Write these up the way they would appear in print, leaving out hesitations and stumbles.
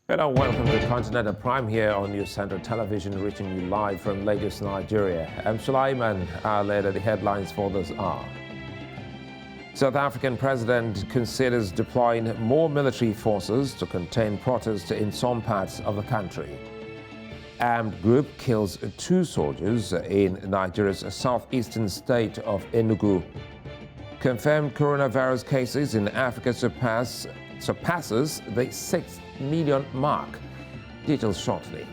Hello, welcome to Continental Prime here on News Center Television, reaching you live from Lagos, Nigeria. I'm Sulaiman. Later, the headlines for this are: South African president considers deploying more military forces to contain protests in some parts of the country. Armed group kills 2 soldiers in Nigeria's southeastern state of Enugu. Confirmed coronavirus cases in Africa surpasses the 6 million mark. Details shortly.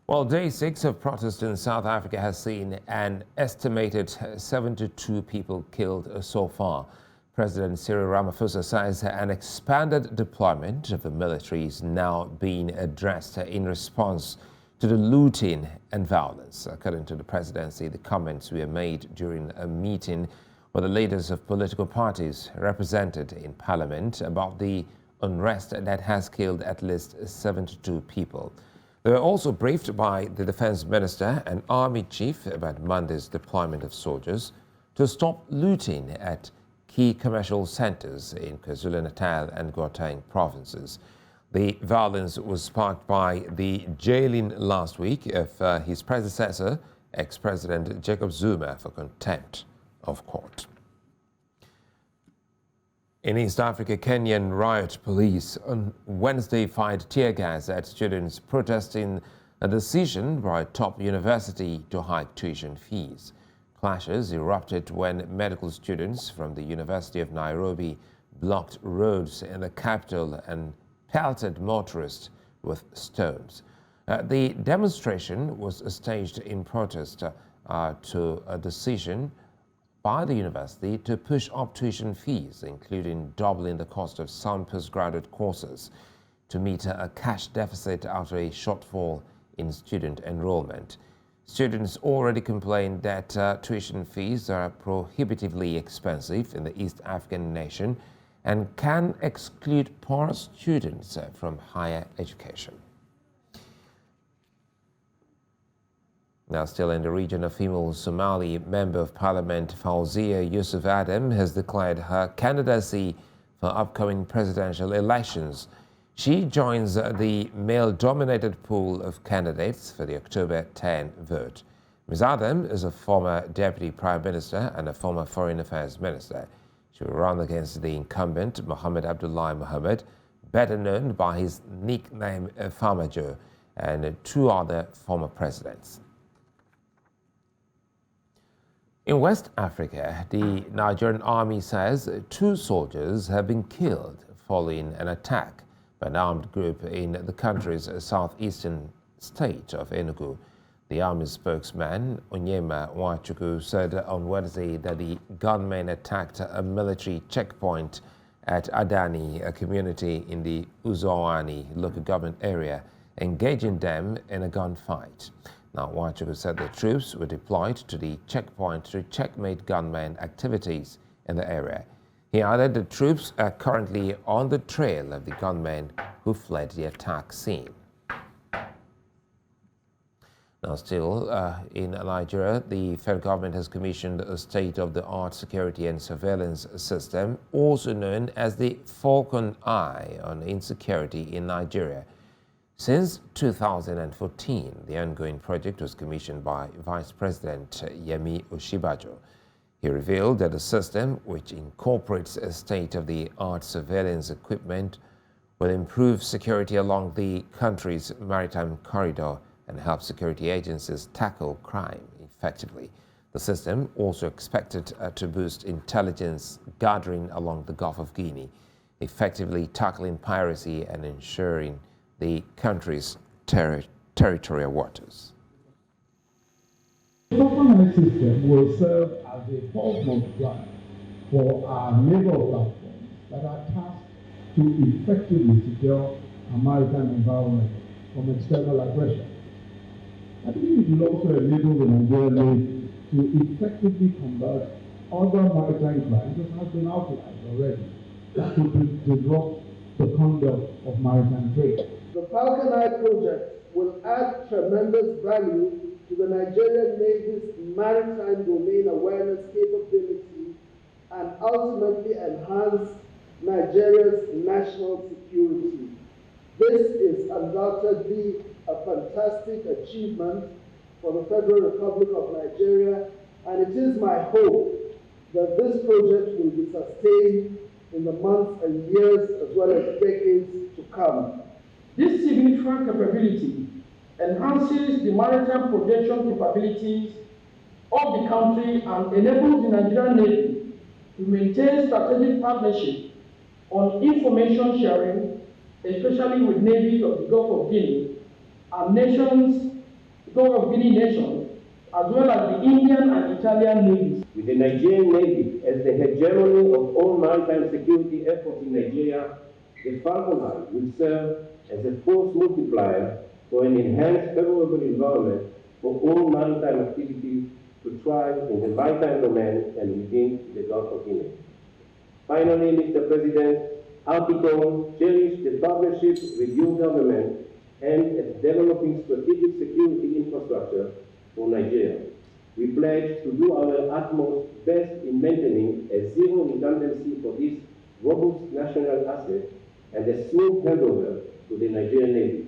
Well, day 6 of protests in South Africa has seen an estimated 72 people killed so far. President Cyril Ramaphosa says an expanded deployment of the military is now being addressed in response to the looting and violence. According to the presidency, the comments were made during a meeting with the leaders of political parties represented in parliament about the unrest that has killed at least 72 people. They were also briefed by the defense minister and army chief about Monday's deployment of soldiers to stop looting at key commercial centers in KwaZulu-Natal and Gauteng provinces. The violence was sparked by the jailing last week of his predecessor, ex-president Jacob Zuma, for contempt of court. In East Africa, Kenyan riot police on Wednesday fired tear gas at students protesting a decision by a top university to hike tuition fees. Clashes erupted when medical students from the University of Nairobi blocked roads in the capital and pelted motorists with stones. The demonstration was staged in protest to a decision by the university to push up tuition fees, including doubling the cost of some postgraduate courses, to meet a cash deficit after a shortfall in student enrollment. Students already complained that tuition fees are prohibitively expensive in the East African nation and can exclude poor students from higher education. Now, still in the region, a female Somali member of parliament, Fauzia Yusuf Adam, has declared her candidacy for upcoming presidential elections. She joins the male-dominated pool of candidates for the October 10 vote. Ms. Adam is a former deputy prime minister and a former foreign affairs minister. She will run against the incumbent, Mohammed Abdullahi Mohammed, better known by his nickname Farmer Joe, and 2 other former presidents. In West Africa, the Nigerian army says 2 soldiers have been killed following an attack by an armed group in the country's southeastern state of Enugu. The army spokesman, Onyema Nwachukwu, said on Wednesday that the gunmen attacked a military checkpoint at Adani, a community in the Uzowani local government area, engaging them in a gunfight. Now, Nwachukwu said the troops were deployed to the checkpoint to checkmate gunmen activities in the area. He added the troops are currently on the trail of the gunmen who fled the attack scene. Now, still in Nigeria, the federal government has commissioned a state-of-the-art security and surveillance system, also known as the Falcon Eye on insecurity in Nigeria. Since 2014, the ongoing project was commissioned by Vice President Yemi Osinbajo. He revealed that the system, which incorporates a state-of-the-art surveillance equipment, will improve security along the country's maritime corridor and help security agencies tackle crime effectively. The system also expected to boost intelligence gathering along the Gulf of Guinea, effectively tackling piracy and ensuring the country's territorial waters. The Falcon system will serve as a force multiplier for our naval platforms that are tasked to effectively secure our maritime environment from external aggression. I believe it will also enable the Nigerian Navy to effectively combat other maritime crimes that has been outlined already that could disrupt the conduct of maritime trade. The Falcon Eye project will add tremendous value to the Nigerian Navy's maritime domain awareness capability and ultimately enhance Nigeria's national security. This is undoubtedly a fantastic achievement for the Federal Republic of Nigeria, and it is my hope that this project will be sustained in the months and years as well as decades to come. This significant capability enhances the maritime protection capabilities of the country and enables the Nigerian Navy to maintain strategic partnership on information sharing, especially with navies of the Gulf of Guinea and Gulf of Guinea nations, as well as the Indian and Italian navies. With the Nigerian Navy as the hegemony of all maritime security efforts in Nigeria, the Falcon Eye will serve as a force multiplier for an enhanced favorable environment for all maritime activities to thrive in the maritime domain and within the Gulf of Guinea. Finally, Mr. President, our people cherish the partnership with your government and at developing strategic security infrastructure for Nigeria. We pledge to do our utmost best in maintaining a zero redundancy for this robust national asset and a smooth handover to the Nigerian Navy.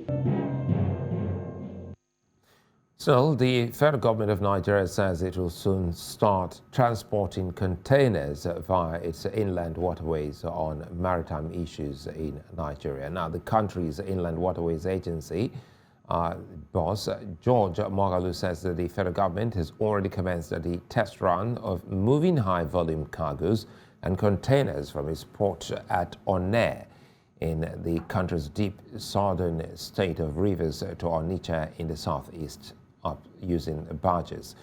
Still, the federal government of Nigeria says it will soon start transporting containers via its inland waterways on maritime issues in Nigeria. Now, the country's Inland Waterways Agency boss, George Moghalu, says that the federal government has already commenced the test run of moving high-volume cargoes and containers from its port at Onne in the country's deep southern state of Rivers to Onitsha in the southeast, up using barges.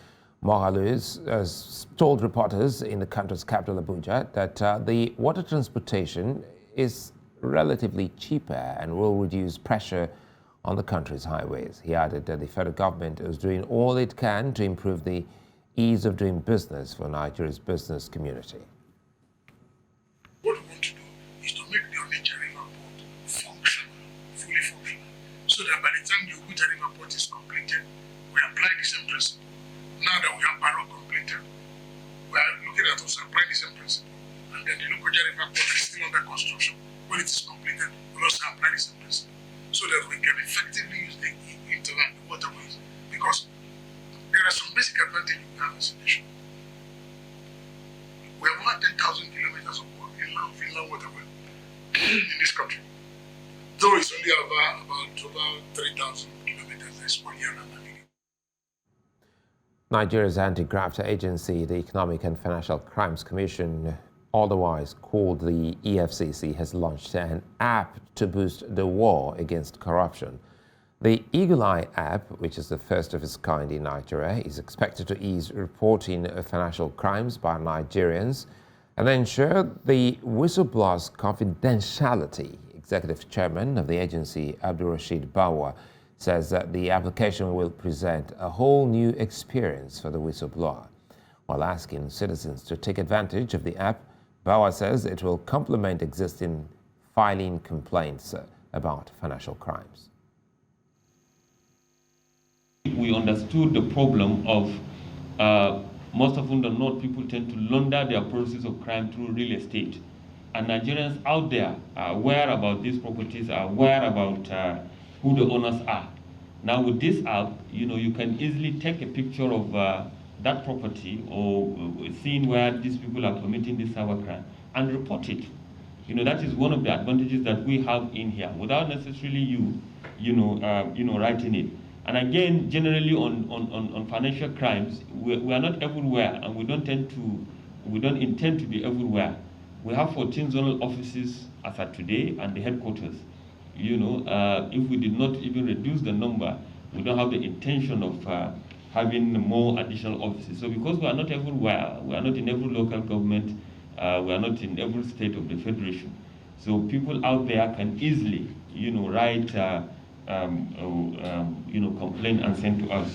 Moghalu has told reporters in the country's capital, Abuja, that the water transportation is relatively cheaper and will reduce pressure on the country's highways. He added that the federal government is doing all it can to improve the ease of doing business for Nigeria's business community. What we want to do is to make the Onitsha River Port functional, fully functional, so that by the time the Oguta River Port is completed, we apply the same principle. Now that we have Barrow completed, we are looking at also applying the same principle. And then the Lokoja River Port is still under construction. When it is completed, we'll also apply the same principle, so that we can effectively use the interland waterways, because there are some basic advantages we have as a nation. We have over 10,000 kilometers of inland waterway in this country. Though it's only about over 3,000 kilometers, that's 1 year and a half. Nigeria's anti-graft agency, the Economic and Financial Crimes Commission, otherwise called the EFCC, has launched an app to boost the war against corruption. The Eagle Eye app, which is the first of its kind in Nigeria, is expected to ease reporting of financial crimes by Nigerians and ensure the whistleblower's confidentiality. Executive Chairman of the agency, Abdulrasheed Bawa, says that the application will present a whole new experience for the whistleblower. While asking citizens to take advantage of the app, Bawa says it will complement existing filing complaints about financial crimes. We understood the problem of most often than not, people tend to launder their process of crime through real estate. And Nigerians out there are aware about these properties, are aware about who the owners are. Now with this app, you can easily take a picture of that property or seeing where these people are committing this cybercrime and report it. That is one of the advantages that we have in here, without necessarily writing it. And again, generally on financial crimes, we are not everywhere, and we don't intend to be everywhere. We have 14 zonal offices as at today and the headquarters. If we did not even reduce the number, we don't have the intention of having more additional offices. So because we are not everywhere, we are not in every local government, we are not in every state of the federation. So people out there can easily, write, complain and send to us.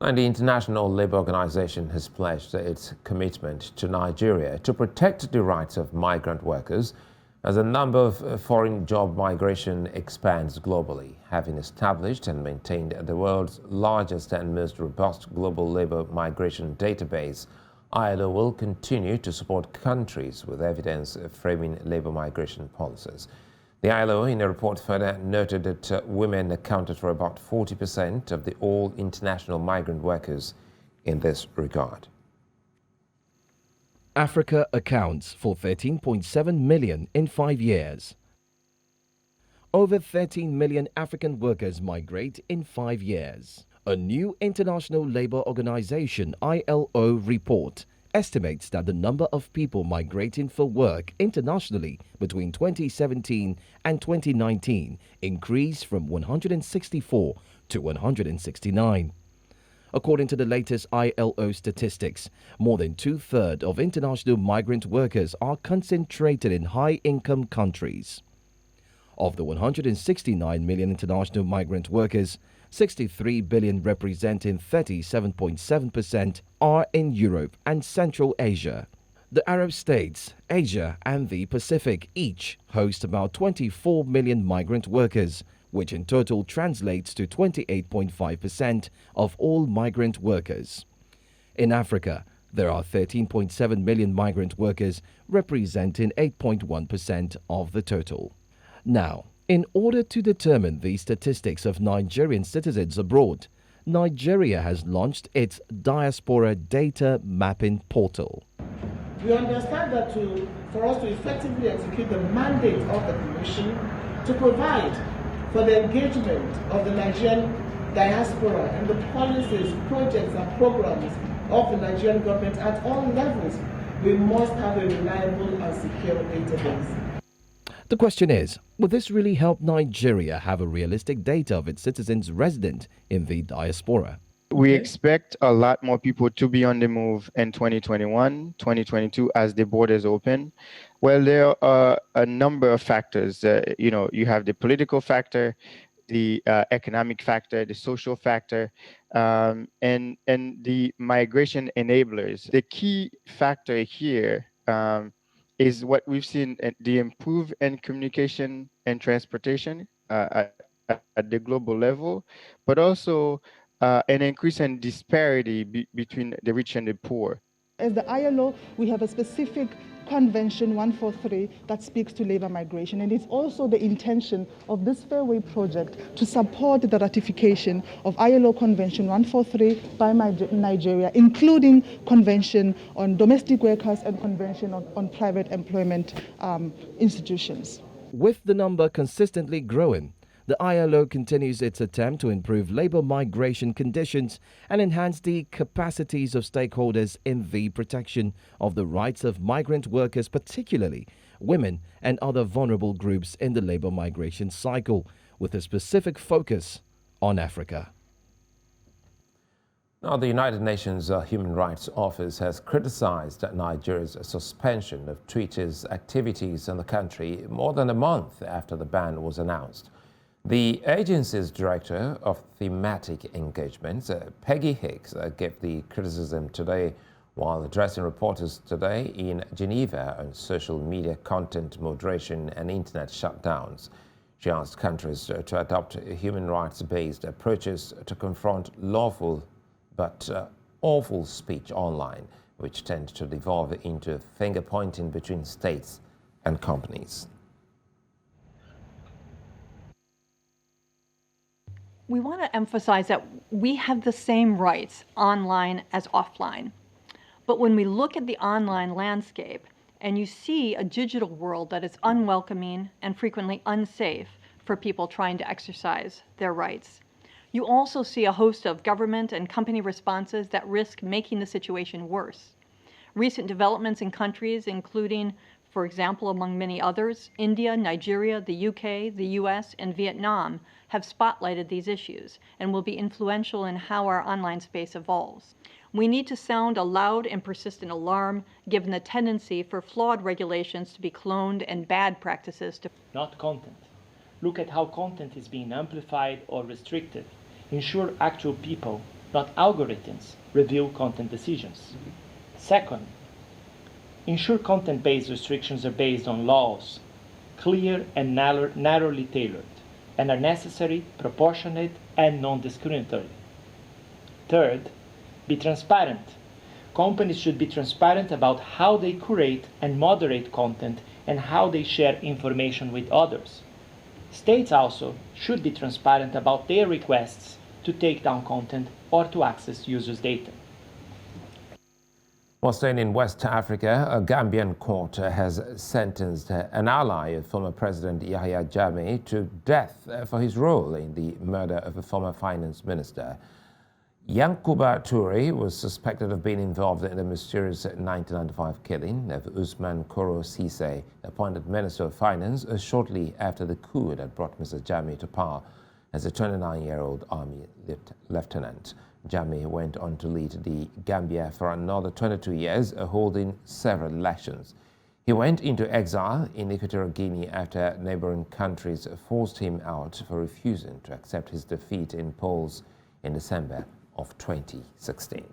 And the International Labour Organization has pledged its commitment to Nigeria to protect the rights of migrant workers as the number of foreign job migration expands globally. Having established and maintained the world's largest and most robust global labour migration database, ILO will continue to support countries with evidence framing labour migration policies. The ILO, in a report, further noted that women accounted for about 40% of the all international migrant workers in this regard. Africa accounts for 13.7 million in 5 years. Over 13 million African workers migrate in 5 years. A new International Labour Organization (ILO) report estimates that the number of people migrating for work internationally between 2017 and 2019 increased from 164 to 169. According to the latest ILO statistics, more than two-thirds of international migrant workers are concentrated in high-income countries. Of the 169 million international migrant workers, 63 billion, representing 37.7%, are in Europe and Central Asia. The Arab states, Asia and the Pacific each host about 24 million migrant workers, which in total translates to 28.5% of all migrant workers. In Africa, there are 13.7 million migrant workers, representing 8.1% of the total. Now, in order to determine the statistics of Nigerian citizens abroad, Nigeria has launched its Diaspora Data Mapping Portal. We understand that for us to effectively execute the mandate of the Commission to provide for the engagement of the Nigerian diaspora and the policies, projects and programs of the Nigerian government at all levels, we must have a reliable and secure database. The question is, will this really help Nigeria have a realistic data of its citizens resident in the diaspora? We expect a lot more people to be on the move in 2021, 2022 as the borders open. Well, there are a number of factors. You have the political factor, the economic factor, the social factor, and the migration enablers. The key factor here is what we've seen, the improvement in communication and transportation at the global level, but also an increase in disparity between the rich and the poor. As the ILO, we have a specific Convention 143 that speaks to labor migration, and it's also the intention of this Fairway project to support the ratification of ILO Convention 143 by Nigeria, including Convention on Domestic Workers and Convention on Private Employment Institutions. With the number consistently growing, the ILO continues its attempt to improve labor migration conditions and enhance the capacities of stakeholders in the protection of the rights of migrant workers, particularly women and other vulnerable groups in the labor migration cycle, with a specific focus on Africa. Now, the United Nations Human Rights Office has criticized Nigeria's suspension of Twitter's activities in the country more than a month after the ban was announced. The agency's director of thematic engagements, Peggy Hicks, gave the criticism today while addressing reporters today in Geneva on social media content moderation and internet shutdowns. She asked countries to adopt human rights-based approaches to confront lawful but awful speech online, which tend to devolve into finger-pointing between states and companies. We want to emphasize that we have the same rights online as offline. But when we look at the online landscape and you see a digital world that is unwelcoming and frequently unsafe for people trying to exercise their rights, you also see a host of government and company responses that risk making the situation worse. Recent developments in countries including, for example, among many others, India, Nigeria, the UK, the US, and Vietnam have spotlighted these issues and will be influential in how our online space evolves. We need to sound a loud and persistent alarm, given the tendency for flawed regulations to be cloned and bad practices to... Not content. Look at how content is being amplified or restricted. Ensure actual people not algorithms, review content decisions. Second, ensure content-based restrictions are based on laws, clear and narrowly tailored, and are necessary, proportionate, and non-discriminatory. Third, be transparent. Companies should be transparent about how they curate and moderate content and how they share information with others. States also should be transparent about their requests to take down content or to access users' data. While staying in West Africa, a Gambian court has sentenced an ally of former President Yahya Jammeh to death for his role in the murder of a former finance minister. Yankuba Toure was suspected of being involved in the mysterious 1995 killing of Usman Koro Cisse, appointed Minister of Finance shortly after the coup that brought Mr. Jammeh to power as a 29-year-old army lieutenant. Jammeh went on to lead the Gambia for another 22 years, holding several elections. He went into exile in Equatorial Guinea after neighboring countries forced him out for refusing to accept his defeat in polls in December of 2016.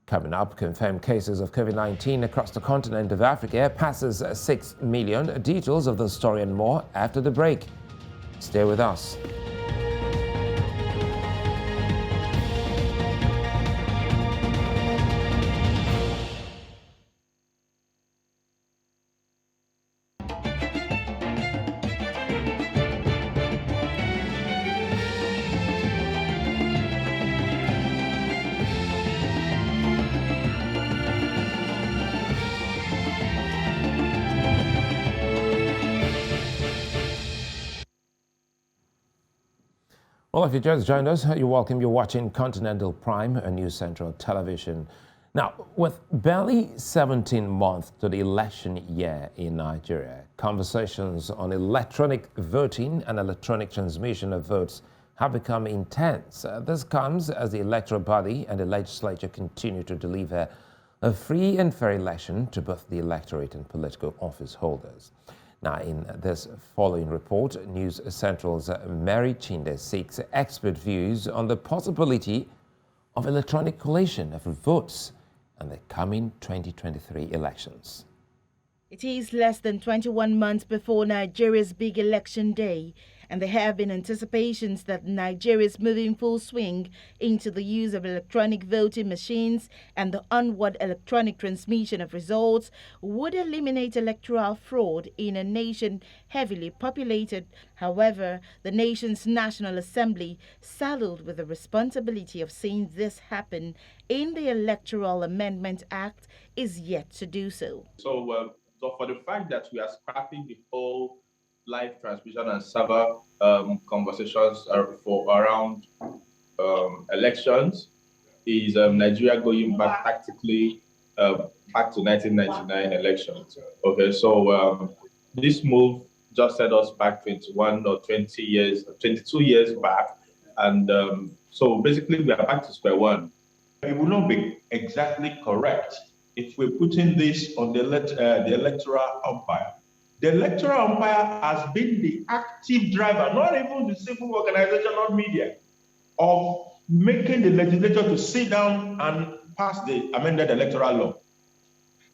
Coming up, confirmed cases of COVID-19 across the continent of Africa passes 6 million. Details of the story and more after the break. Stay with us. Well, if you just joined us, you're welcome. You're watching Continental Prime, a News Central television. Now, with barely 17 months to the election year in Nigeria, conversations on electronic voting and electronic transmission of votes have become intense. This comes as the electoral body and the legislature continue to deliver a free and fair election to both the electorate and political office holders. Now, in this following report, News Central's Mary Chinde seeks expert views on the possibility of electronic collation of votes in the coming 2023 elections. It is less than 21 months before Nigeria's big election day, and there have been anticipations that Nigeria is moving full swing into the use of electronic voting machines, and the onward electronic transmission of results would eliminate electoral fraud in a nation heavily populated. However, the nation's National Assembly, saddled with the responsibility of seeing this happen in the Electoral Amendment Act, is yet to do so. So for the fact that we are scrapping the whole live transmission and server conversations for around elections, is Nigeria going back tactically back to 1999 elections. Okay, so this move just set us back 21 or 20 years, 22 years back, and so basically we are back to square one. It will not be exactly correct if we're putting this on the electoral umpire. The electoral umpire has been the active driver, not even the civil organization or media, of making the legislature to sit down and pass the amended electoral law.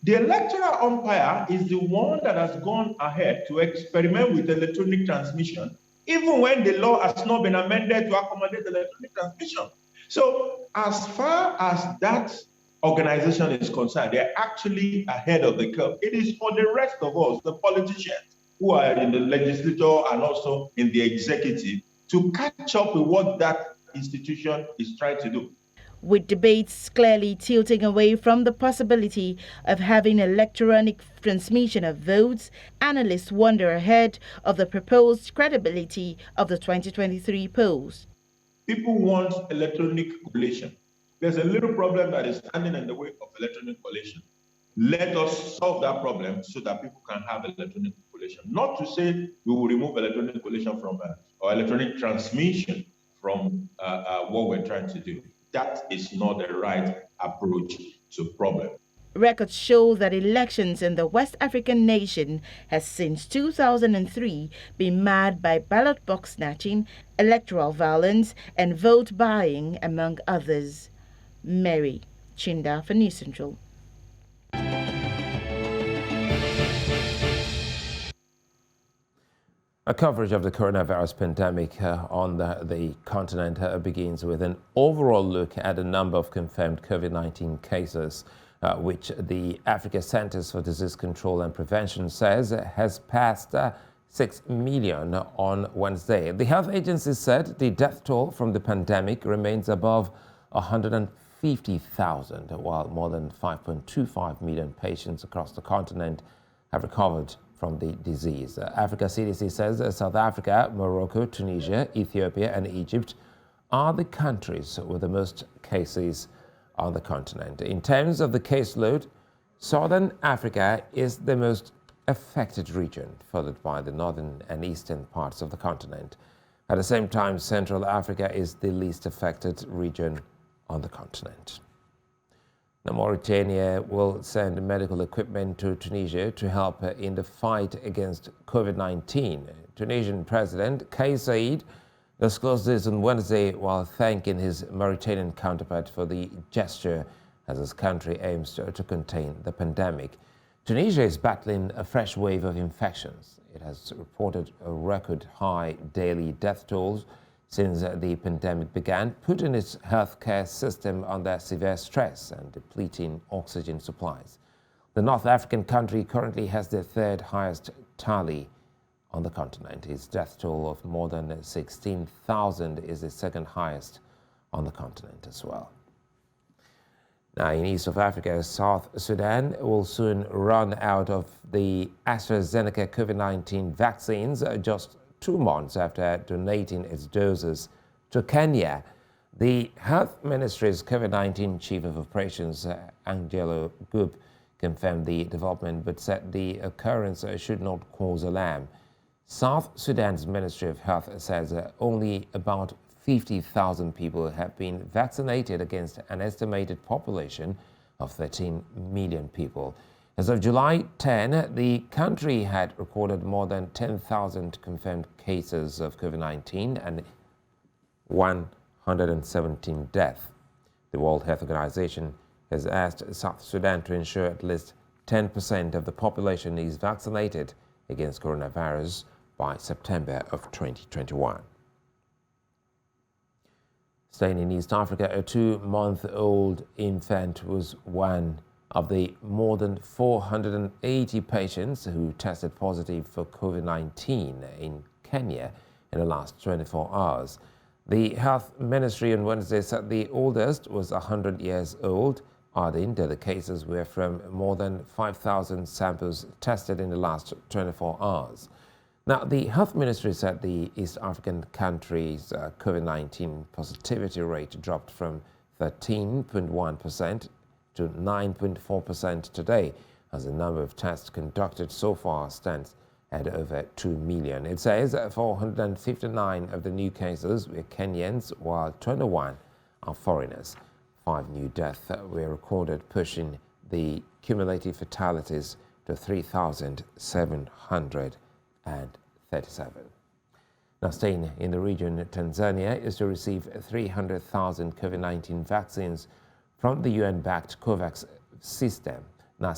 The electoral umpire is the one that has gone ahead to experiment with electronic transmission, even when the law has not been amended to accommodate electronic transmission. So as far as that organization is concerned, they're actually ahead of the curve. It is for the rest of us, the politicians who are in the legislature and also in the executive, to catch up with what that institution is trying to do. With debates clearly tilting away from the possibility of having electronic transmission of votes, analysts wonder ahead of the proposed credibility of the 2023 polls. People want electronic collation. There's a little problem that is standing in the way of electronic collation. Let us solve that problem so that people can have electronic collation. Not to say we will remove electronic collation from or electronic transmission from what we're trying to do. That is not the right approach to problem. Records show that elections in the West African nation has since 2003 been marred by ballot box snatching, electoral violence, and vote buying, among others. Mary Chinda for News Central. A coverage of the coronavirus pandemic on the continent begins with an overall look at the number of confirmed COVID-19 cases, which the Africa Centers for Disease Control and Prevention says has passed 6 million on Wednesday. The health agency said the death toll from the pandemic remains above 150,000, while more than 5.25 million patients across the continent have recovered from the disease. Africa CDC says South Africa, Morocco, Tunisia, Ethiopia, and Egypt are the countries with the most cases on the continent. In terms of the caseload, Southern Africa is the most affected region, followed by the northern and eastern parts of the continent. At the same time, Central Africa is the least affected region on the continent. Now, Mauritania will send medical equipment to Tunisia to help in the fight against COVID-19. Tunisian President Kais Saied disclosed this on Wednesday while thanking his Mauritanian counterpart for the gesture as his country aims to contain the pandemic. Tunisia is battling a fresh wave of infections. It has reported a record high daily death tolls since the pandemic began, putting its healthcare system under severe stress and depleting oxygen supplies. The North African country currently has the third highest tally on the continent. Its death toll of more than 16,000 is the second highest on the continent as well. Now, in East of Africa, South Sudan will soon run out of the AstraZeneca COVID-19 vaccines just 2 months after donating its doses to Kenya. The Health Ministry's COVID-19 Chief of Operations, Angelo Goop, confirmed the development but said the occurrence should not cause alarm. South Sudan's Ministry of Health says only about 50,000 people have been vaccinated against an estimated population of 13 million people. As of July 10, the country had recorded more than 10,000 confirmed cases of COVID-19 and 117 deaths. The World Health Organization has asked South Sudan to ensure at least 10% of the population is vaccinated against coronavirus by September of 2021. Staying in East Africa, a 2-month-old infant was one of the more than 480 patients who tested positive for COVID-19 in Kenya in the last 24 hours. The Health Ministry on Wednesday said the oldest was 100 years old, adding that the cases were from more than 5,000 samples tested in the last 24 hours. Now, the Health Ministry said the East African country's COVID-19 positivity rate dropped from 13.1% to 9.4% today, as the number of tests conducted so far stands at over 2 million. It says 459 of the new cases were Kenyans, while 21 are foreigners. 5 new deaths were recorded, pushing the cumulative fatalities to 3,737. Now, staying in the region, Tanzania is to receive 300,000 COVID-19 vaccines from the UN-backed COVAX scheme. Now,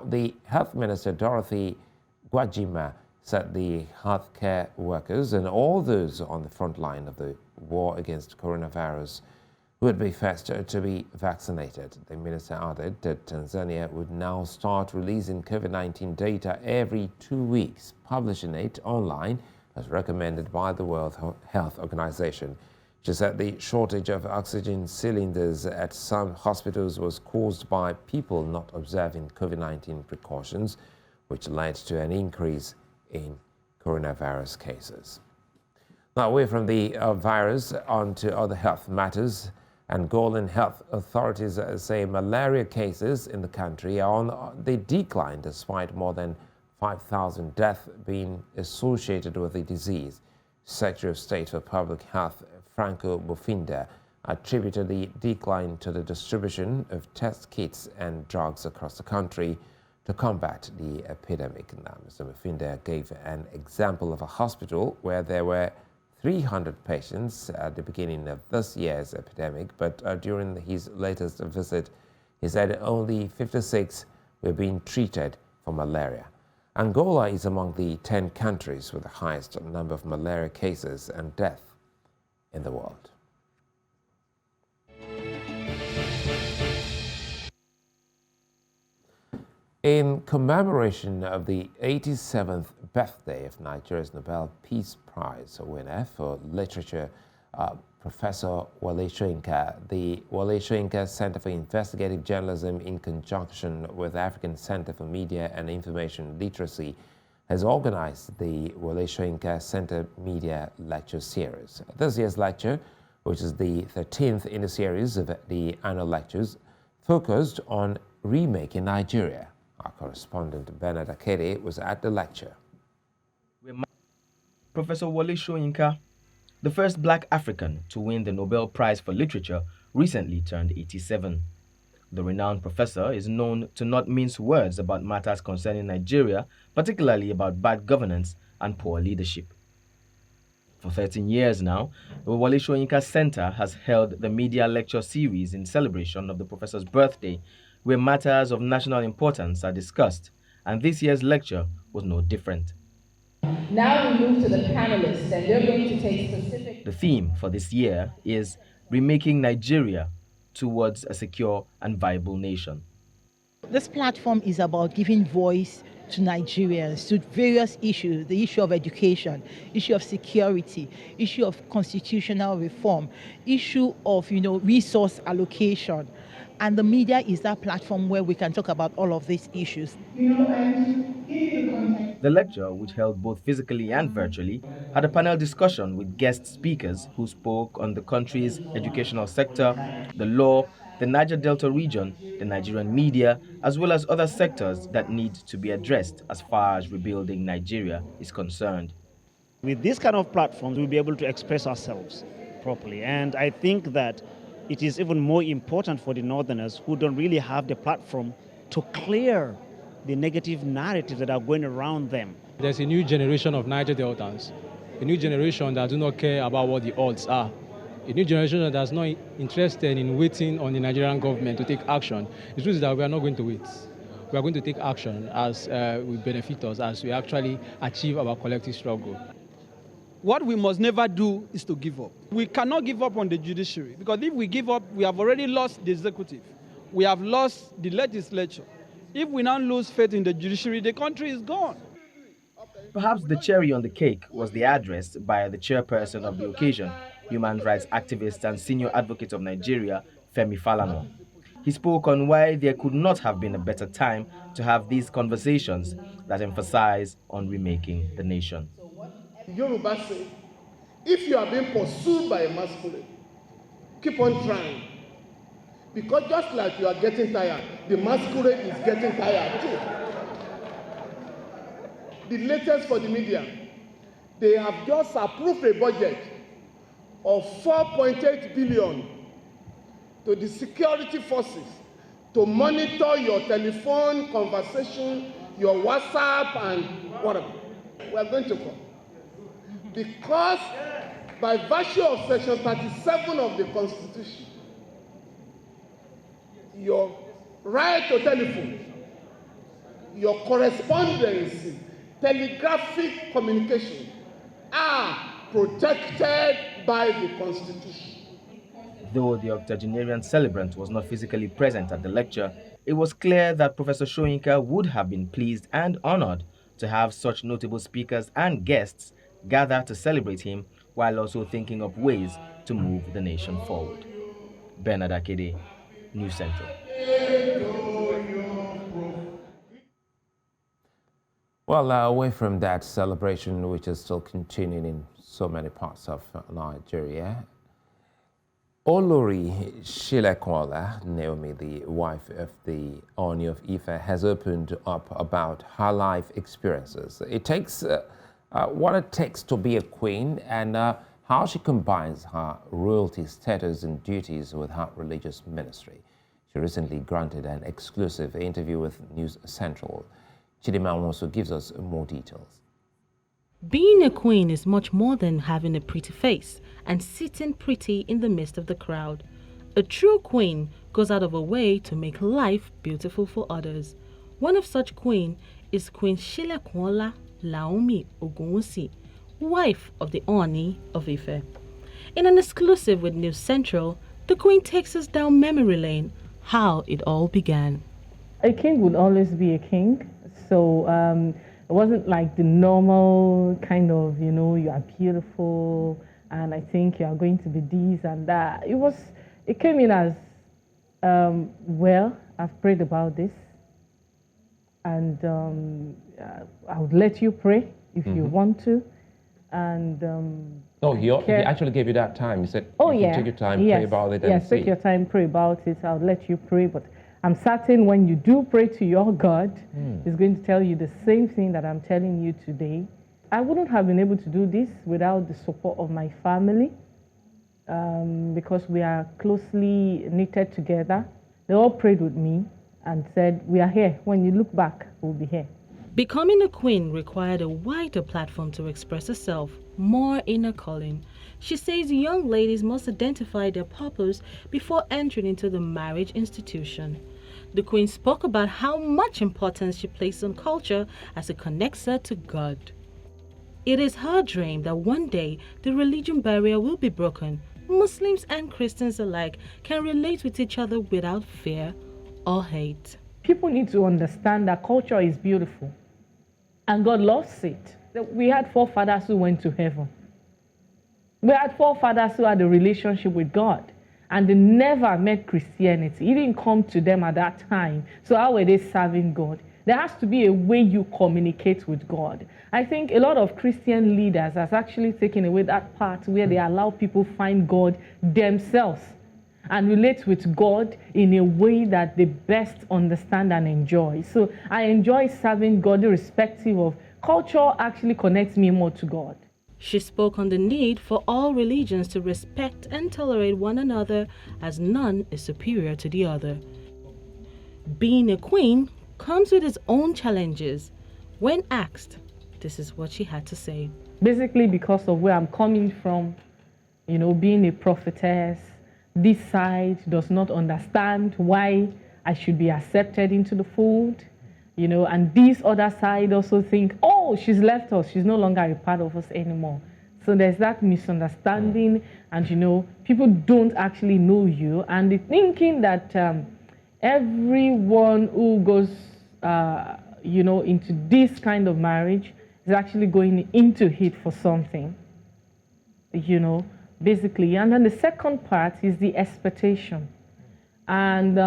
the Health Minister, Dorothy Gwajima, said the healthcare workers and all those on the front line of the war against coronavirus would be first to be vaccinated. The minister added that Tanzania would now start releasing COVID-19 data every 2 weeks, publishing it online as recommended by the World Health Organization. She said the shortage of oxygen cylinders at some hospitals was caused by people not observing COVID-19 precautions, which led to an increase in coronavirus cases. Now, away from the virus, on to other health matters. Angolan health authorities say malaria cases in the country are on the decline despite more than 5,000 deaths being associated with the disease. Secretary of State for Public Health Franco Bofinda attributed the decline to the distribution of test kits and drugs across the country to combat the epidemic. Now, Mr. Mufinde gave an example of a hospital where there were 300 patients at the beginning of this year's epidemic, but during his latest visit, he said only 56 were being treated for malaria. Angola is among the 10 countries with the highest number of malaria cases and deaths in the world. In commemoration of the 87th birthday of Nigeria's Nobel Peace Prize winner for literature, Professor Wole Soyinka, the Wole Soyinka Center for Investigative Journalism, in conjunction with African Center for Media and Information Literacy, has organized the Wole Soyinka Center Media Lecture Series. This year's lecture, which is the 13th in the series of the annual lectures, focused on remaking Nigeria. Our correspondent Bernard Akede was at the lecture. Professor Wole Soyinka, the first black African to win the Nobel Prize for Literature, recently turned 87. The renowned professor is known to not mince words about matters concerning Nigeria, particularly about bad governance and poor leadership. For 13 years now, the Wole Soyinka Center has held the Media Lecture Series in celebration of the professor's birthday, where matters of national importance are discussed, and this year's lecture was no different. Now we move to the panelists, and they're going to take specific... The theme for this year is Remaking Nigeria Towards a Secure and Viable Nation. This platform is about giving voice to Nigerians, to various issues, the issue of education, issue of security, issue of constitutional reform, issue of, resource allocation. And the media is that platform where we can talk about all of these issues. The lecture, which held both physically and virtually, had a panel discussion with guest speakers who spoke on the country's educational sector, the law, the Niger Delta region, the Nigerian media, as well as other sectors that need to be addressed as far as rebuilding Nigeria is concerned. With this kind of platforms, we'll be able to express ourselves properly. And I think that it is even more important for the Northerners who don't really have the platform to clear the negative narratives that are going around them. There's a new generation of Niger Deltans, a new generation that do not care about what the odds are, a new generation that's not interested in waiting on the Nigerian government to take action. The truth is that we are not going to wait. We are going to take action as will benefit us, as we actually achieve our collective struggle. What we must never do is to give up. We cannot give up on the judiciary, because if we give up, we have already lost the executive. We have lost the legislature. If we now lose faith in the judiciary, the country is gone. Perhaps the cherry on the cake was the address by the chairperson of the occasion, human rights activist and senior advocate of Nigeria, Femi Falana. He spoke on why there could not have been a better time to have these conversations that emphasize on remaking the nation. Yoruba say, if you are being pursued by a masquerade, keep on trying. Because just like you are getting tired, the masquerade is getting tired too. The latest for the media, they have just approved a budget of 4.8 billion to the security forces to monitor your telephone conversation, your WhatsApp, and whatever. We are going to come. Because by virtue of Section 37 of the Constitution, your right to telephone, your correspondence, telegraphic communication are protected by the Constitution. Though the octogenarian celebrant was not physically present at the lecture, it was clear that Professor Soyinka would have been pleased and honored to have such notable speakers and guests gather to celebrate him, while also thinking of ways to move the nation forward. Bernard Akede, News Central. Well, away from that celebration, which is still continuing in so many parts of Nigeria, Olori Shilekola, Naomi, the wife of the Oni of Ife, has opened up about her life experiences. It takes what it takes to be a queen and how she combines her royalty status and duties with her religious ministry. She recently granted an exclusive interview with News Central. Chidima also gives us more details. Being a queen is much more than having a pretty face and sitting pretty in the midst of the crowd. A true queen goes out of her way to make life beautiful for others. One of such queen is Queen Shilekwala Laomi Ogunwusi, wife of the Oni of Ife. In an exclusive with News Central, the queen takes us down memory lane, how it all began. A king would always be a king, so it wasn't like the normal kind of, you are beautiful and I think you are going to be this and that. It came in as, well, I've prayed about this and I would let you pray if you want to. And he actually gave you that time. He said, take your time, yes, pray about it and see. take your time, pray about it. I'll let you pray, but I'm certain when you do pray to your God, He's going to tell you the same thing that I'm telling you today. I wouldn't have been able to do this without the support of my family because we are closely knitted together. They all prayed with me and said, we are here. When you look back, we'll be here. Becoming a queen required a wider platform to express herself, more inner calling. She says young ladies must identify their purpose before entering into the marriage institution. The queen spoke about how much importance she places on culture as it connects her to God. It is her dream that one day the religion barrier will be broken. Muslims and Christians alike can relate with each other without fear or hate. People need to understand that culture is beautiful and God loves it. We had forefathers who went to heaven. We had forefathers who had a relationship with God and they never met Christianity. It didn't come to them at that time. So how were they serving God? There has to be a way you communicate with God. I think a lot of Christian leaders has actually taken away that part where they allow people find God themselves and relate with God in a way that they best understand and enjoy. So I enjoy serving God irrespective of culture. Actually connects me more to God. She spoke on the need for all religions to respect and tolerate one another as none is superior to the other. Being a queen comes with its own challenges. When asked, this is what she had to say. Basically because of where I'm coming from, being a prophetess, this side does not understand why I should be accepted into the fold, and this other side also think, oh, she's left us, she's no longer a part of us anymore. So there's that misunderstanding, and people don't actually know you, and they're thinking that everyone who goes, into this kind of marriage is actually going into it for something, basically. And then the second part is the expectation. And,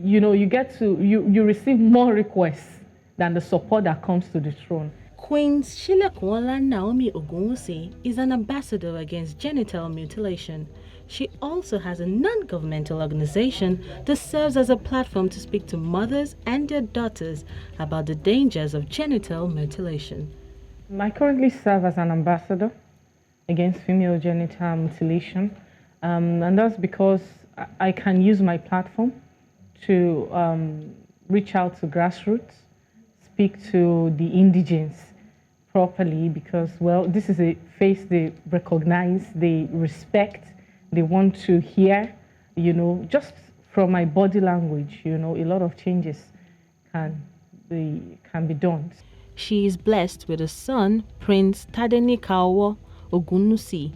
you get to, you receive more requests than the support that comes to the throne. Queen Shilekwala Naomi Ogunwusi is an ambassador against genital mutilation. She also has a non-governmental organization that serves as a platform to speak to mothers and their daughters about the dangers of genital mutilation. I currently serve as an ambassador against female genital mutilation, and that's because I can use my platform to reach out to grassroots, speak to the indigents properly, because, well, this is a face they recognize, they respect, they want to hear, just from my body language, a lot of changes can be done. She is blessed with a son, Prince Tadenikawa Ogunwusi,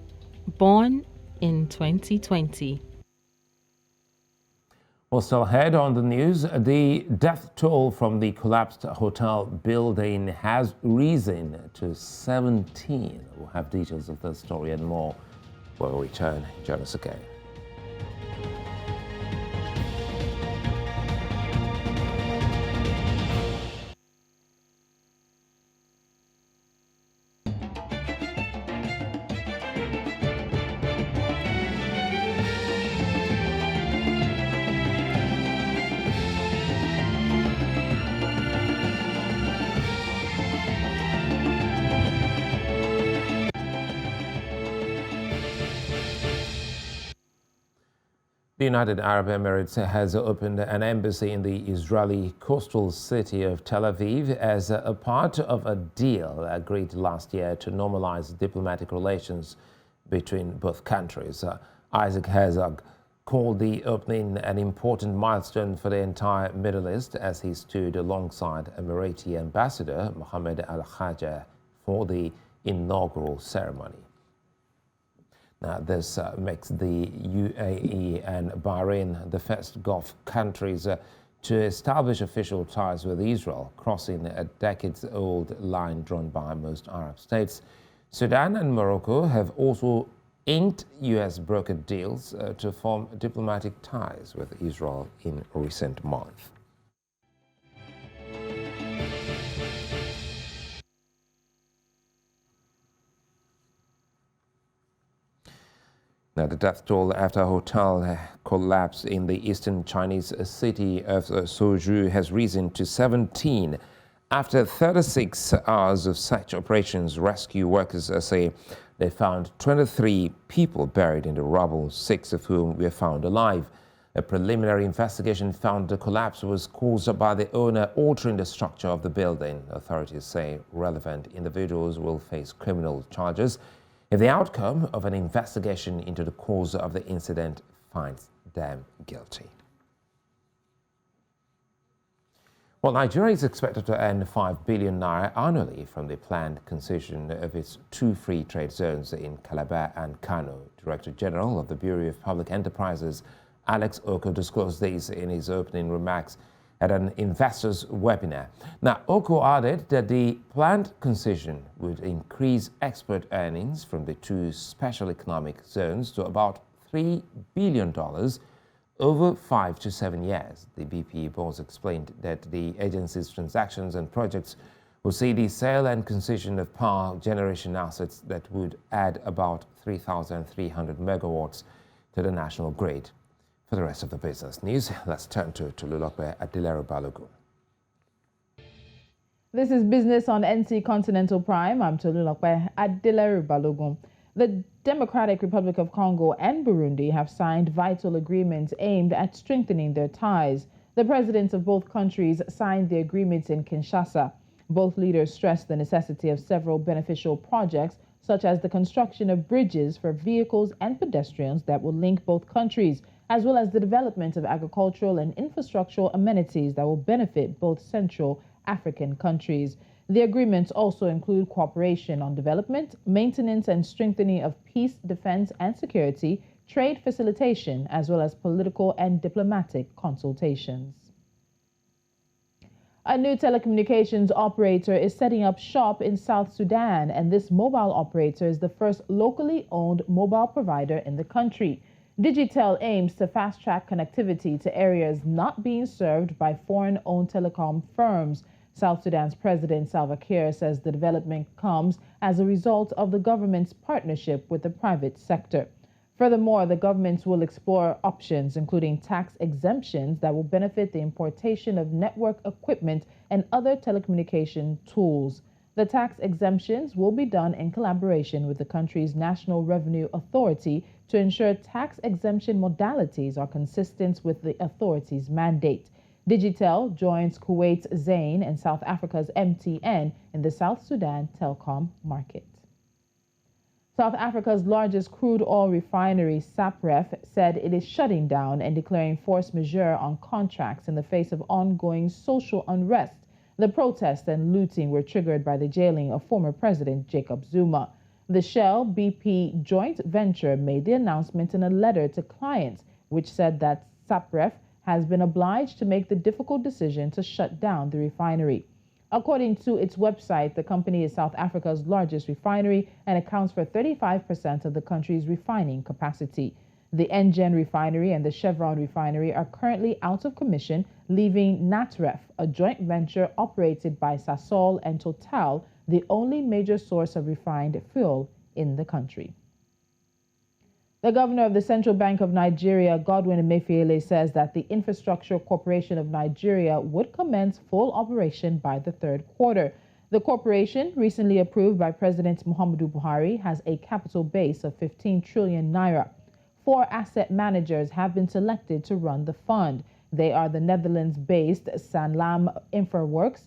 born in 2020. Well, still ahead on the news, the death toll from the collapsed hotel building has risen to 17. We'll have details of the story and more when we return. Join us again. United Arab Emirates has opened an embassy in the Israeli coastal city of Tel Aviv as a part of a deal agreed last year to normalize diplomatic relations between both countries. Isaac Herzog called the opening an important milestone for the entire Middle East as he stood alongside Emirati Ambassador Mohammed Al-Khaja for the inaugural ceremony. Now, this makes the UAE and Bahrain the first Gulf countries to establish official ties with Israel, crossing a decades-old line drawn by most Arab states. Sudan and Morocco have also inked U.S.-brokered deals to form diplomatic ties with Israel in recent months. Now, the death toll after a hotel collapse in the eastern Chinese city of Suzhou has risen to 17. After 36 hours of search operations, rescue workers say they found 23 people buried in the rubble, 6 of whom were found alive. A preliminary investigation found the collapse was caused by the owner altering the structure of the building. Authorities say relevant individuals will face criminal charges if the outcome of an investigation into the cause of the incident finds them guilty. Well, Nigeria is expected to earn 5 billion naira annually from the planned concession of its 2 free trade zones in Calabar and Kano. Director General of the Bureau of Public Enterprises, Alex Oko, disclosed this in his opening remarks at an investors webinar. Now, Oko added that the planned concession would increase export earnings from the 2 special economic zones to about $3 billion over 5 to 7 years. The BP boss explained that the agency's transactions and projects will see the sale and concession of power generation assets that would add about 3,300 megawatts to the national grid. For the rest of the business news, let's turn to Tolulope Adelero Balogun. This is Business on NC Continental Prime. I'm Tolulope Adelero Balogun. The Democratic Republic of Congo and Burundi have signed vital agreements aimed at strengthening their ties. The presidents of both countries signed the agreements in Kinshasa. Both leaders stressed the necessity of several beneficial projects, such as the construction of bridges for vehicles and pedestrians that will link both countries, as well as the development of agricultural and infrastructural amenities that will benefit both Central African countries. The agreements also include cooperation on development, maintenance and strengthening of peace, defense and security, trade facilitation, as well as political and diplomatic consultations. A new telecommunications operator is setting up shop in South Sudan, and this mobile operator is the first locally owned mobile provider in the country. Digitel aims to fast-track connectivity to areas not being served by foreign-owned telecom firms. South Sudan's President Salva Kiir says the development comes as a result of the government's partnership with the private sector. Furthermore, the government will explore options, including tax exemptions that will benefit the importation of network equipment and other telecommunication tools. The tax exemptions will be done in collaboration with the country's National Revenue Authority to ensure tax exemption modalities are consistent with the authority's mandate. Digitel joins Kuwait's Zain and South Africa's MTN in the South Sudan telecom market. South Africa's largest crude oil refinery, SAPREF, said it is shutting down and declaring force majeure on contracts in the face of ongoing social unrest. The protests and looting were triggered by the jailing of former President Jacob Zuma. The Shell BP joint venture made the announcement in a letter to clients, which said that SAPREF has been obliged to make the difficult decision to shut down the refinery. According to its website, the company is South Africa's largest refinery and accounts for 35% of the country's refining capacity. The Engen refinery and the Chevron refinery are currently out of commission, leaving Natref, a joint venture operated by Sasol and Total, the only major source of refined fuel in the country. The governor of the Central Bank of Nigeria, Godwin Emefiele, says that the Infrastructure Corporation of Nigeria would commence full operation by the third quarter. The corporation, recently approved by President Muhammadu Buhari, has a capital base of 15 trillion naira. 4 asset managers have been selected to run the fund. They are the Netherlands-based Sanlam Infraworks,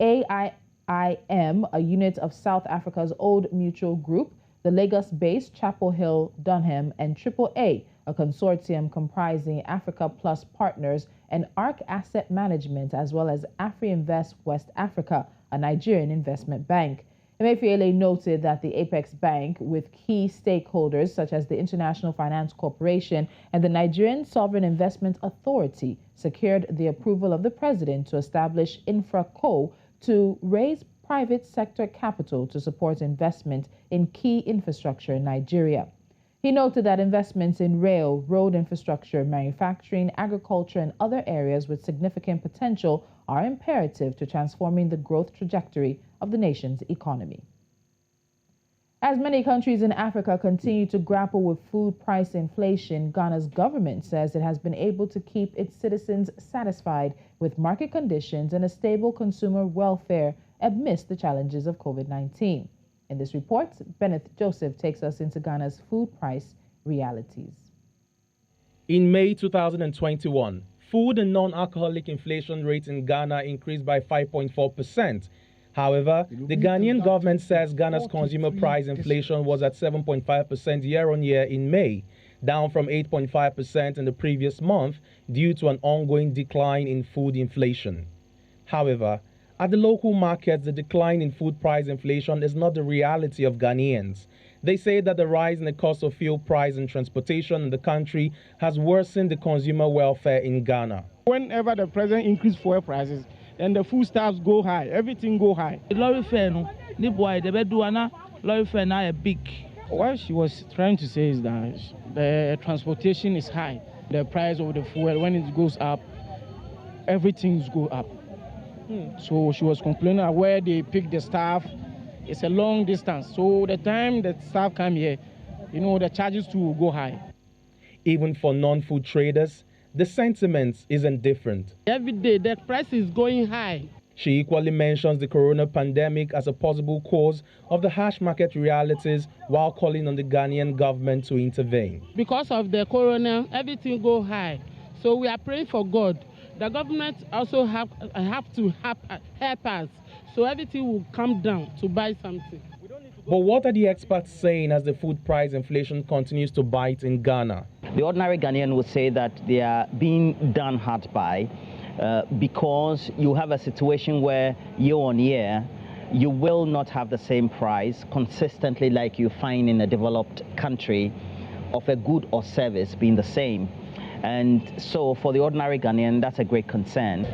AIIM, a unit of South Africa's Old Mutual Group, the Lagos-based Chapel Hill Dunham, and AAA, a consortium comprising Africa Plus Partners and ARC Asset Management, as well as AfriInvest West Africa, a Nigerian investment bank. Emefiele noted that the Apex Bank, with key stakeholders such as the International Finance Corporation and the Nigerian Sovereign Investment Authority, secured the approval of the president to establish InfraCo to raise private sector capital to support investment in key infrastructure in Nigeria. He noted that investments in rail, road infrastructure, manufacturing, agriculture, and other areas with significant potential are imperative to transforming the growth trajectory of the nation's economy. As many countries in Africa continue to grapple with food price inflation, Ghana's government says it has been able to keep its citizens satisfied with market conditions and a stable consumer welfare amidst the challenges of COVID-19. In this report, Bennett Joseph takes us into Ghana's food price realities. In May 2021, food and non-alcoholic inflation rate in Ghana increased by 5.4%. However, the Ghanaian government says Ghana's consumer price inflation was at 7.5% year-on-year in May, down from 8.5% in the previous month due to an ongoing decline in food inflation. However, at the local markets, the decline in food price inflation is not the reality of Ghanaians. They say that the rise in the cost of fuel price and transportation in the country has worsened the consumer welfare in Ghana. Whenever the president increases fuel prices, then the foodstuffs go high, everything go high. Lorry fare no, ni boy the beduana lorry fare na a big. What she was trying to say is that the transportation is high. The price of the fuel, when it goes up, everything go up. So she was complaining where they pick the staff. It's a long distance. So the time the staff come here, the charges too will go high. Even for non-food traders, the sentiment isn't different. Every day the price is going high. She equally mentions the corona pandemic as a possible cause of the harsh market realities while calling on the Ghanaian government to intervene. Because of the corona, everything go high. So we are praying for God. The government also have to help us, so everything will come down to buy something. But what are the experts saying as the food price inflation continues to bite in Ghana? The ordinary Ghanaian would say that they are being done hard by because you have a situation where year on year you will not have the same price consistently like you find in a developed country of a good or service being the same. And so for the ordinary Ghanaian, that's a great concern.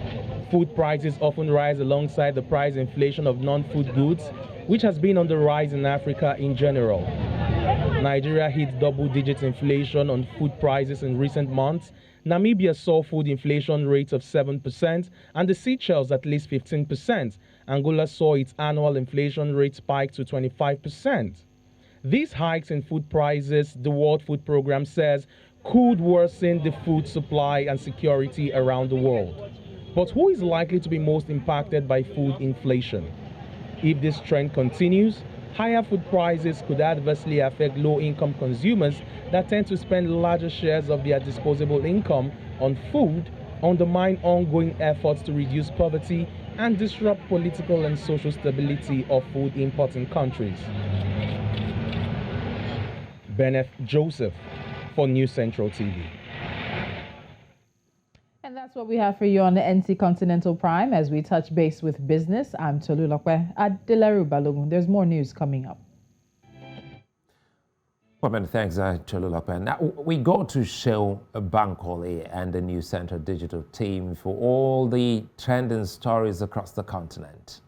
Food prices often rise alongside the price inflation of non-food goods, which has been on the rise in Africa in general. Nigeria hit double-digit inflation on food prices in recent months. Namibia saw food inflation rates of 7% and the Seychelles at least 15%. Angola saw its annual inflation rate spike to 25%. These hikes in food prices, the World Food Programme says, could worsen the food supply and security around the world. But who is likely to be most impacted by food inflation? If this trend continues, higher food prices could adversely affect low-income consumers that tend to spend larger shares of their disposable income on food, undermine ongoing efforts to reduce poverty, and disrupt political and social stability of food importing countries. Bennett Joseph for News Central TV. And that's what we have for you on the NC Continental Prime as we touch base with business. I'm Tolulokwe Adelaru Balogun. There's more news coming up. Well, many thanks, Tolulokwe. Now, we go to show Bankole and the News Central digital team for all the trending stories across the continent.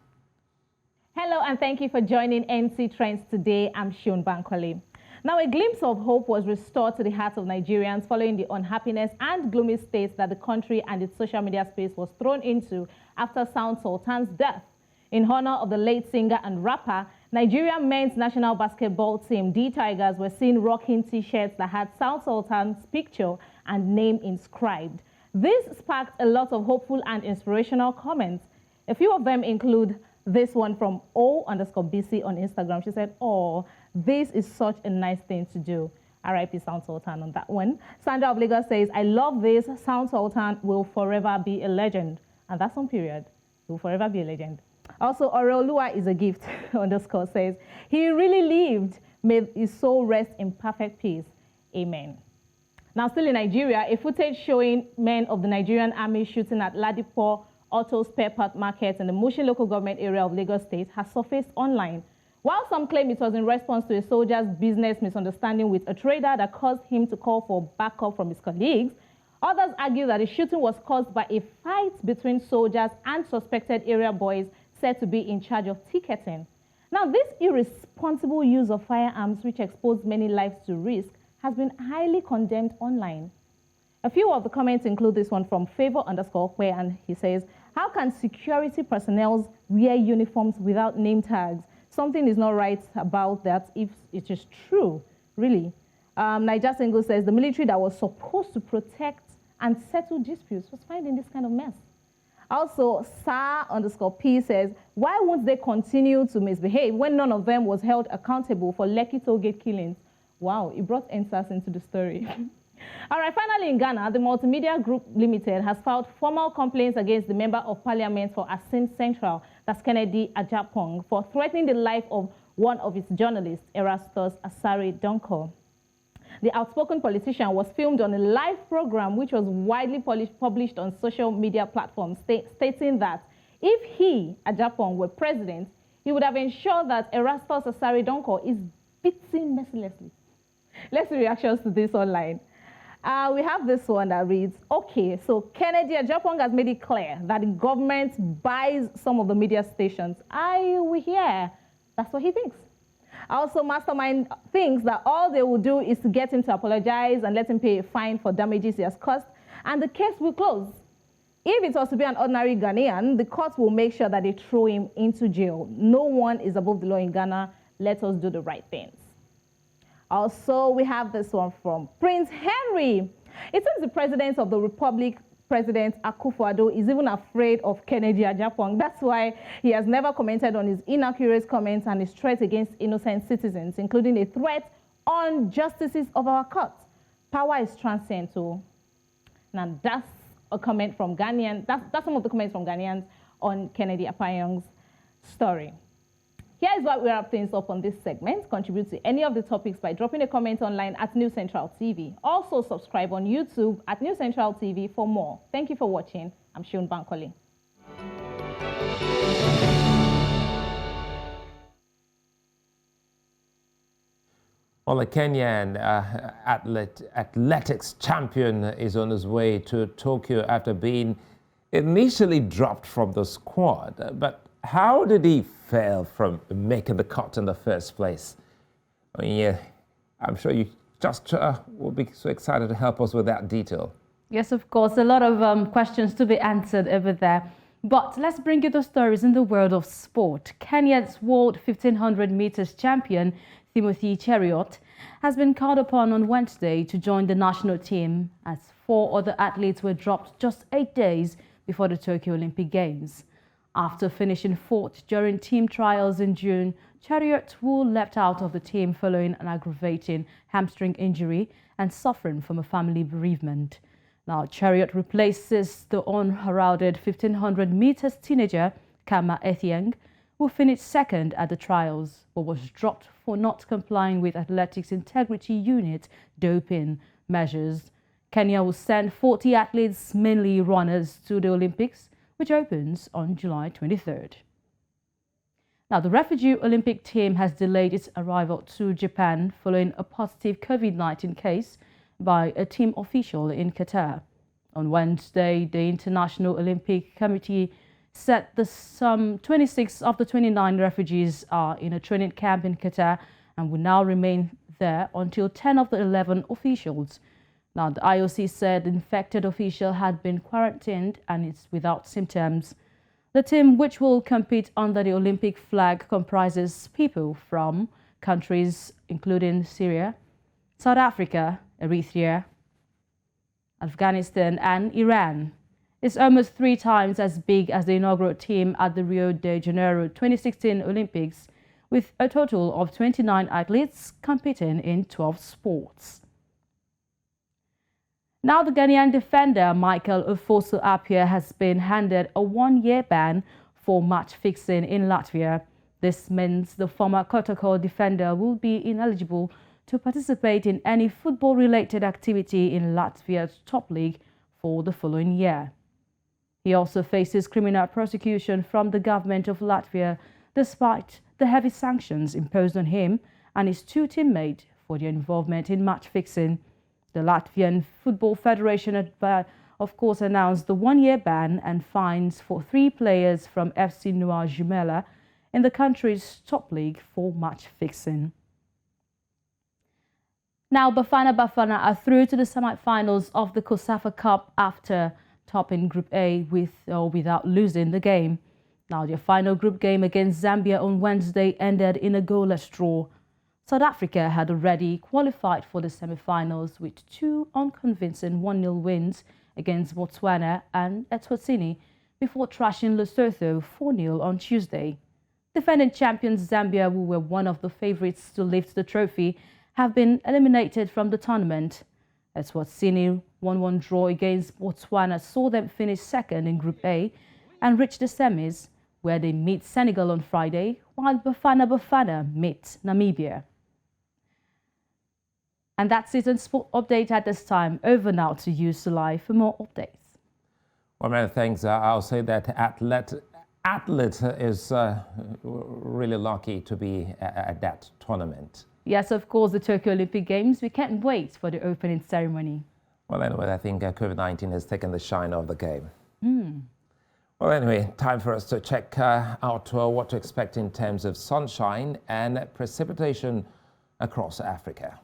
Hello, and thank you for joining NC Trends today. I'm Shion Bankole. Now, a glimpse of hope was restored to the hearts of Nigerians following the unhappiness and gloomy state that the country and its social media space was thrown into after Sound Sultan's death. In honor of the late singer and rapper, Nigeria men's national basketball team, D Tigers, were seen rocking T-shirts that had Sound Sultan's picture and name inscribed. This sparked a lot of hopeful and inspirational comments. A few of them include this one from O_BC on Instagram. She said, "Oh, this is such a nice thing to do. RIP Sound Sultan on that one. Sandra of Lagos says, I love this. Sound Sultan will forever be a legend. And that's on period. He will forever be a legend. Also, Oreolua is a gift, underscore says, he really lived. May his soul rest in perfect peace. Amen. Now, still in Nigeria, a footage showing men of the Nigerian army shooting at Ladipo Auto Spare Part Market in the Mushin local government area of Lagos State has surfaced online. While some claim it was in response to a soldier's business misunderstanding with a trader that caused him to call for backup from his colleagues, others argue that the shooting was caused by a fight between soldiers and suspected area boys said to be in charge of ticketing. Now, this irresponsible use of firearms, which exposed many lives to risk, has been highly condemned online. A few of the comments include this one from Favor_Kwe, and he says, how can security personnel wear uniforms without name tags? Something is not right about that if it is true, really. Niger Single says, the military that was supposed to protect and settle disputes was finding this kind of mess. Also, Sa_P says, why won't they continue to misbehave when none of them was held accountable for Lekki Tollgate killings? Wow, it brought answers into the story. All right, finally in Ghana, the Multimedia Group Limited has filed formal complaints against the Member of Parliament for Asin Central, that's Kennedy Ajapong, for threatening the life of one of its journalists, Erastus Asare Donko. The outspoken politician was filmed on a live program which was widely published on social media platforms, stating that if he, Ajapong, were president, he would have ensured that Erastus Asare Donko is beaten mercilessly. Let's see reactions to this online. We have this one that reads, okay, so Kennedy Ajapong has made it clear that the government buys some of the media stations. We hear. That's what he thinks. Also, Mastermind thinks that all they will do is to get him to apologize and let him pay a fine for damages he has caused, and the case will close. If it was to be an ordinary Ghanaian, the court will make sure that they throw him into jail. No one is above the law in Ghana. Let us do the right things. Also, we have this one from Prince Henry. It seems the President of the Republic, President Akufo-Addo, is even afraid of Kennedy Ajapong. That's why he has never commented on his inaccurate comments and his threat against innocent citizens, including a threat on justices of our courts. Power is transient, too. Now, that's a comment from Ghanaians. That's some of the comments from Ghanaians on Kennedy Ajapong's story. Here is what we wrap things up on this segment. Contribute to any of the topics by dropping a comment online at News Central TV. Also subscribe on YouTube at News Central TV for more. Thank you for watching. I'm Shun Bankole. Well, a Kenyan athletics champion is on his way to Tokyo after being initially dropped from the squad. But how did he fail from making the cut in the first place? I mean, yeah, I'm sure you just will be so excited to help us with that detail. Yes, of course, a lot of questions to be answered over there. But let's bring you the stories in the world of sport. Kenya's World 1500 meters champion, Timothy Cheruiyot, has been called upon on Wednesday to join the national team as 4 other athletes were dropped just 8 days before the Tokyo Olympic Games. After finishing 4th during team trials in June, Cheruiyot, who left out of the team following an aggravating hamstring injury and suffering from a family bereavement. Now, Cheruiyot replaces the unheralded 1500 meters teenager, Kama Ethieng, who finished 2nd at the trials, but was dropped for not complying with Athletics Integrity Unit doping measures. Kenya will send 40 athletes, mainly runners, to the Olympics, which opens on July 23rd. Now, the refugee Olympic team has delayed its arrival to Japan following a positive COVID-19 case by a team official in Qatar. On Wednesday, the International Olympic Committee said some 26 of the 29 refugees are in a training camp in Qatar and will now remain there until 10 of the 11 officials. Now, the IOC said the infected official had been quarantined and is without symptoms. The team, which will compete under the Olympic flag, comprises people from countries including Syria, South Africa, Eritrea, Afghanistan and Iran. It's almost 3 times as big as the inaugural team at the Rio de Janeiro 2016 Olympics, with a total of 29 athletes competing in 12 sports. Now the Ghanaian defender Michael Ofosu-Appiah has been handed a one-year ban for match fixing in Latvia. This means the former Kotoko defender will be ineligible to participate in any football-related activity in Latvia's top league for the following year. He also faces criminal prosecution from the government of Latvia despite the heavy sanctions imposed on him and his two teammates for their involvement in match fixing. The Latvian Football Federation, of course, announced the one-year ban and fines for 3 players from FC Noua Jumela in the country's top league for match fixing. Now, Bafana are through to the semi-finals of the COSAFA Cup after topping Group A with or without losing the game. Now, their final group game against Zambia on Wednesday ended in a goalless draw. South Africa had already qualified for the semi-finals with 2 unconvincing 1-0 wins against Botswana and Eswatini before trashing Lesotho 4-0 on Tuesday. Defending champions Zambia, who were one of the favourites to lift the trophy, have been eliminated from the tournament. Eswatini 1-1 draw against Botswana saw them finish second in Group A and reach the semis, where they meet Senegal on Friday, while Bafana meet Namibia. And that's it on Sport Update at this time. Over now to you, Sulai, for more updates. Well, many thanks. I'll say that athlete is really lucky to be at that tournament. Yes, of course, the Tokyo Olympic Games. We can't wait for the opening ceremony. Well, anyway, I think COVID-19 has taken the shine off the game. Well, anyway, time for us to check out what to expect in terms of sunshine and precipitation across Africa.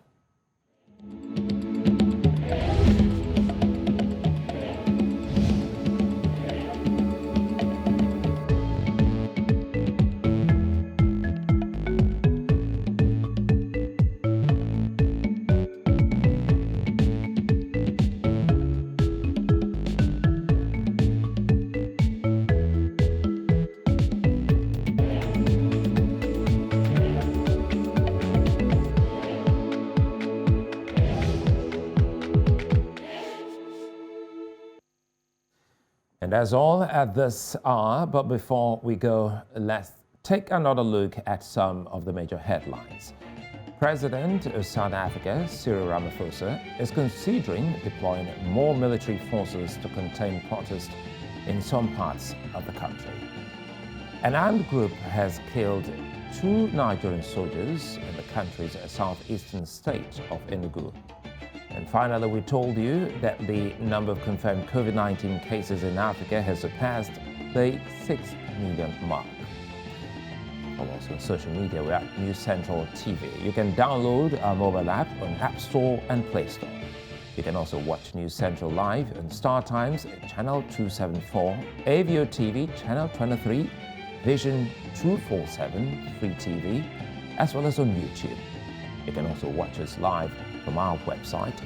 And that's all at this hour, but before we go, let's take another look at some of the major headlines. President of South Africa, Cyril Ramaphosa, is considering deploying more military forces to contain protests in some parts of the country. An armed group has killed 2 Nigerian soldiers in the country's southeastern state of Enugu. And finally, we told you that the number of confirmed COVID-19 cases in Africa has surpassed the 6 million mark. Also on social media, we're at News Central TV. You can download our mobile app on App Store and Play Store. You can also watch News Central live on Star Times, Channel 274, Avio TV, Channel 23, Vision 247, Free TV, as well as on YouTube. You can also watch us live from our website,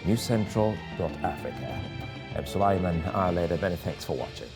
newscentral.africa. I'm Sulaiman Arleda. Many thanks for watching.